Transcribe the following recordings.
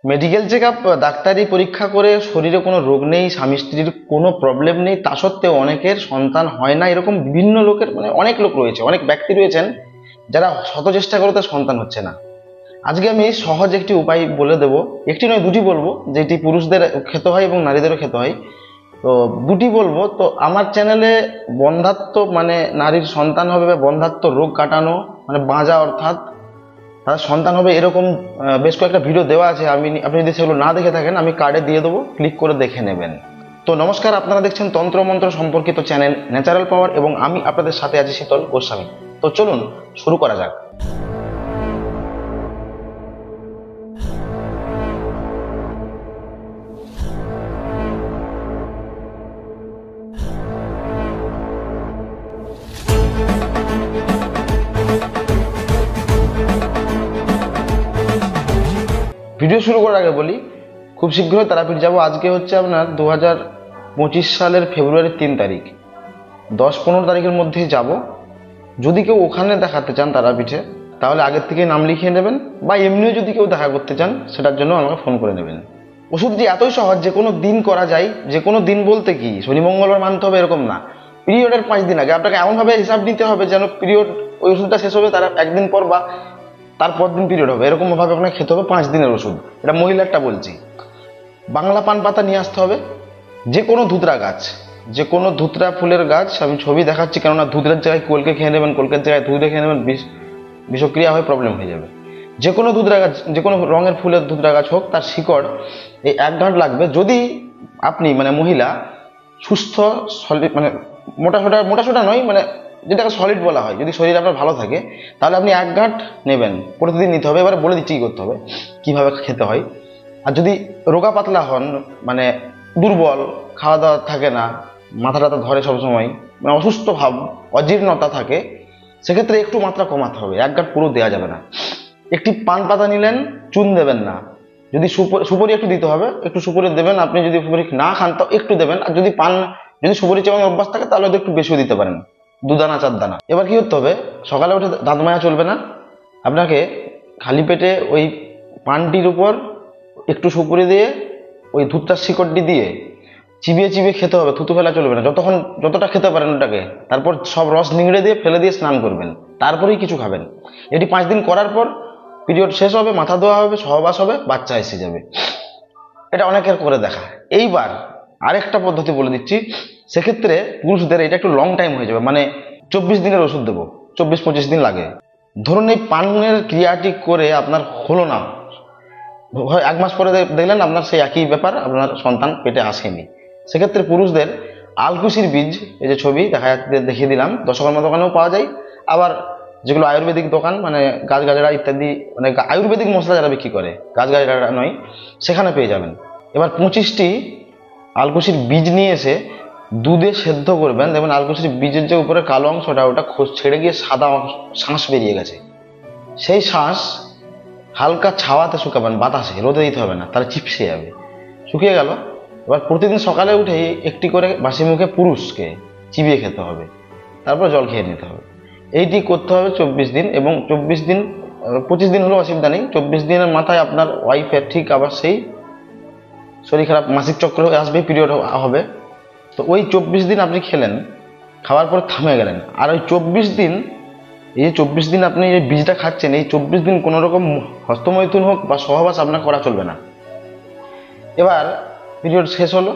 Medical check up, ডাক্তারি পরীক্ষা করে শরীরে কোনো রোগ নেই, স্বামী স্ত্রীর কোনো প্রবলেম নেই, তা সত্ত্বেও অনেকের সন্তান হয় না। এরকম বিভিন্ন লোকের অনেক লোক রয়েছে, অনেক ব্যক্তি রয়েছেন যারা শত চেষ্টা করে তার সন্তান হচ্ছে না। আজকে আমি সহজ একটি উপায় বলে দেব, একটি নয় দুটি বলবো, যেটি পুরুষদের খেতে হয় এবং নারীদেরও খেতে হয়। তো দুটি বলবো। তো আমার চ্যানেলে বন্ধ্যাত্ব নারীর সন্তান হবে বা বন্ধ্যাত্ব রোগ কাটানো বাঁজা অর্থাৎ তাদের সন্তান হবে এরকম বেশ কয়েকটা ভিডিও দেওয়া আছে। আপনি যদি সেগুলো না দেখে থাকেন আমি কার্ডে দিয়ে দেবো, ক্লিক করে দেখে নেবেন। তো নমস্কার, আপনারা দেখছেন তন্ত্রমন্ত্র সম্পর্কিত চ্যানেল ন্যাচারাল পাওয়ার এবং আমি আপনাদের সাথে আছি শীতল গোস্বামী। তো চলুন শুরু করা যাক। ভিডিও শুরু করার আগে বলি, খুব শীঘ্রই তারাপীঠ যাব। আজকে হচ্ছে আপনার 2025 সালের ফেব্রুয়ারির 3 তারিখ, 10-15 তারিখের মধ্যেই যাব। যদি কেউ ওখানে দেখাতে চান তারাপীঠে, তাহলে আগের থেকে নাম লিখিয়ে নেবেন, বা এমনিও যদি কেউ দেখা করতে চান সেটার জন্য আমাকে ফোন করে নেবেন। ওষুধটি এতই সহজ, যে কোনো দিন করা যায়। যে কোনো দিন বলতে কি শনি মঙ্গলবার মানতে হবে এরকম না, পিরিয়ডের 5 দিন আগে আপনাকে এমনভাবে হিসাব নিতে হবে যেন পিরিয়ড ওই ওষুধটা শেষ হবে তার একদিন পর বা তারপর দিন পিরিয়ড হবে, এরকম ভাবে আপনাকে খেতে হবে 5 দিনের ওষুধ। এটা মহিলারটা বলছি। বাংলা পান পাতা নিয়ে আসতে হবে, যে কোনো ধুতরা গাছ, যে কোনো ধুতরা ফুলের গাছ। আমি ছবি দেখাচ্ছি, কেননা ধুতরার জায়গায় কলকে খেয়ে নেবেন, কলকের জায়গায় ধুতরে খেয়ে নেবেন, বিষক্রিয়া হয়ে প্রবলেম হয়ে যাবে। যে কোনো ধুতরা গাছ, যে কোনো রঙের ফুলের ধুতরা গাছ হোক, তার শিকড় এই 1 গাঁট লাগবে। যদি আপনি মহিলা সুস্থ সলিড মোটাসোটা নয়, যেটাকে সলিড বলা হয়, যদি শরীর আপনার ভালো থাকে তাহলে আপনি 1 গাঁট নেবেন, প্রতিদিন নিতে হবে। এবারে বলে দিচ্ছি কী করতে হবে, কীভাবে খেতে হয়। আর যদি রোগা পাতলা হন, দুর্বল, খাওয়া দাওয়া থাকে না, মাথা টাথা ধরে সবসময়, অসুস্থ ভাব, অজীর্ণতা থাকে, সেক্ষেত্রে একটু মাত্রা কমাতে হবে। 1 গাঁট পুরো দেওয়া যাবে না। একটি পান পাতা নিলেন, চুন দেবেন না। যদি সুপারি একটু দিতে হবে, একটু সুপারি দেবেন। আপনি যদি সুপারি না খান তাও একটু দেবেন। আর যদি সুপারি চাওয়ার অভ্যাস থাকে তাহলে একটু বেশিও দিতে পারেন, 2 দানা 4 দানা। এবার কি করতে হবে, সকালে উঠে দাঁত মাজা চলবে না। আপনাকে খালি পেটে ওই পানটির উপর একটু সুপুরি দিয়ে ওই ধূপটার শিকড়টি দিয়ে চিবিয়ে চিবিয়ে খেতে হবে, থুতু ফেলা চলবে না, যতটা খেতে পারেন ওটাকে। তারপর সব রস নিংড়ে দিয়ে ফেলে দিয়ে স্নান করবেন, তারপরেই কিছু খাবেন। এটি 5 দিন করার পর পিরিয়ড শেষ হবে, মাথা ধোয়া হবে, সহবাস হবে, বাচ্চা এসে যাবে। এটা অনেকের করে দেখা। এইবার আরেকটা পদ্ধতি বলে দিচ্ছি, সেক্ষেত্রে পুরুষদের এটা একটু লং টাইম হয়ে যাবে, 24 দিনের ওষুধ দেবো, 24-25 দিন লাগে। ধরুন এই পানের ক্রিয়াটি করে আপনার হলো না, 1 মাস পরে দেখলেন আপনার সেই একই ব্যাপার, আপনার সন্তান পেটে আসেনি। সেক্ষেত্রে পুরুষদের আলকুশির বীজ, এই যে ছবি দেখিয়ে দিলাম, দশকর্মা দোকানেও পাওয়া যায়। আবার যেগুলো আয়ুর্বেদিক দোকান, গাছগাছড়া ইত্যাদি, আয়ুর্বেদিক মশলা যারা বিক্রি করে, গাছগাছড়া নয়, সেখানে পেয়ে যাবেন। এবার 25টি আলকুশির বীজ নিয়ে এসে দুধে সেদ্ধ করবেন। দেখবেন আলকুশির বীজের যে উপরে কালো অংশটা, ওটা ছেড়ে গিয়ে সাদা শাঁস বেরিয়ে গেছে। সেই শাঁস হালকা ছাওয়াতে শুকাবেন, বাতাসে, রোদে দিতে হবে না, তাহলে চিপসে যাবে। শুকিয়ে গেল। এবার প্রতিদিন সকালে উঠেই একটি করে বাসি মুখে পুরুষকে চিবিয়ে খেতে হবে, তারপর জল খেয়ে নিতে হবে। এইটি করতে হবে 24 দিন। এবং 25 দিন হলেও অসুবিধা নেই। 24 দিনের মাথায় আপনার ওয়াইফের ঠিক আবার সেই শরীর খারাপ, মাসিক চক্র আসবে, পিরিয়ড হবে। তো ওই 24 দিন আপনি খেলেন, খাওয়ার পর থামে গেলেন। আর ওই 24 দিন, এই যে 24 দিন আপনি এই বীজটা খাচ্ছেন, এই 24 দিন কোনো রকম হস্তমৈথুন হোক বা সহবাস আপনার করা চলবে না। এবার পিরিয়ড শেষ হলো,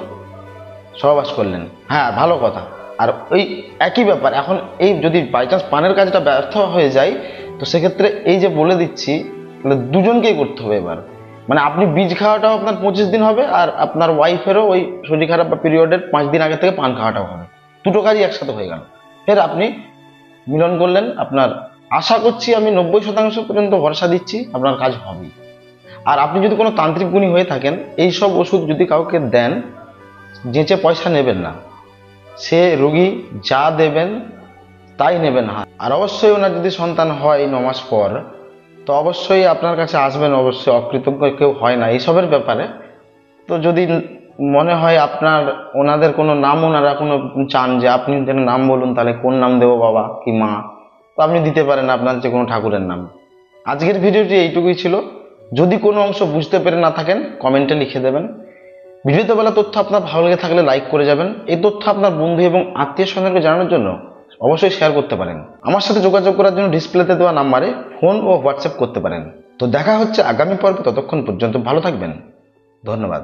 সহবাস করলেন, হ্যাঁ ভালো কথা। আর ওই একই ব্যাপার, এখন এই যদি বাই চান্স পানের কাজটা ব্যর্থ হয়ে যায়, তো সেক্ষেত্রে এই যে বলে দিচ্ছি, দুজনকেই করতে হবে। এবার আপনি বীজ খাওয়াটাও আপনার 25 দিন হবে, আর আপনার ওয়াইফেরও ওই শরীর খারাপ বা পিরিয়ডের 5 দিন আগে থেকে পান খাওয়াটাও হবে। দুটো কাজই একসাথে হয়ে গেল। ফের আপনি মিলন করলেন। আপনার আশা করছি, আমি 90% পর্যন্ত ভরসা দিচ্ছি, আপনার কাজ হবে। আর আপনি যদি কোনো তান্ত্রিক গুণী হয়ে থাকেন, এই সব ওষুধ যদি কাউকে দেন, যেচে পয়সা নেবেন না। সে রোগী যা দেবেন তাই নেবেন। আর অবশ্যই ওনার যদি সন্তান হয় 9 মাস পর, তো অবশ্যই আপনার কাছে আসবেন। অবশ্যই অকৃতজ্ঞ কেউ হয় না এইসবের ব্যাপারে। তো যদি মনে হয় আপনার ওনাদের কোনো নাম ওনারা কোনো চান যে আপনি যেন নাম বলুন, তাহলে কোন নাম দেবো, বাবা কি মা, তো আপনি দিতে পারেন আপনার যে কোনো ঠাকুরের নাম। আজকের ভিডিওটি এইটুকুই ছিল। যদি কোনো অংশ বুঝতে পেরে না থাকেন কমেন্টে লিখে দেবেন। ভিডিওতে বলা তথ্য আপনার ভালো লেগে থাকলে লাইক করে যাবেন। এই তথ্য আপনার বন্ধু এবং আত্মীয় স্বজনকে জানানোর জন্য অবশ্যই শেয়ার করতে পারেন। আমার সাথে যোগাযোগ করার জন্য ডিসপ্লেতে দেওয়া নাম্বারে ফোন ও হোয়াটসঅ্যাপ করতে পারেন। তো দেখা হচ্ছে আগামী পর্বে, ততক্ষণ পর্যন্ত ভালো থাকবেন। ধন্যবাদ।